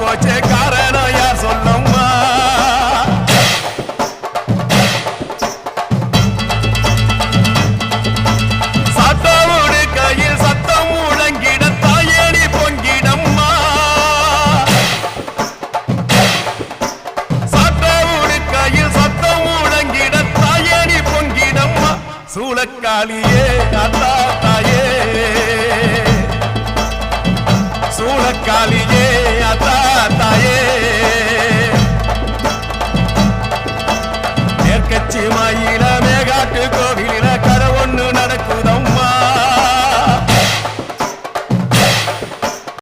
போச்சே காரணம் யார் சொல்லம்மா சாத்தாவோடு கையில் சத்தம் முழங்கிட தாயணி பொங்கிடம்மா சாத்தாவோடு கையில் சத்தம் முழங்கிட தாயணி பொங்கிடம்மா சூளக்காளியே அத்தா தாயே சூளக்காளியே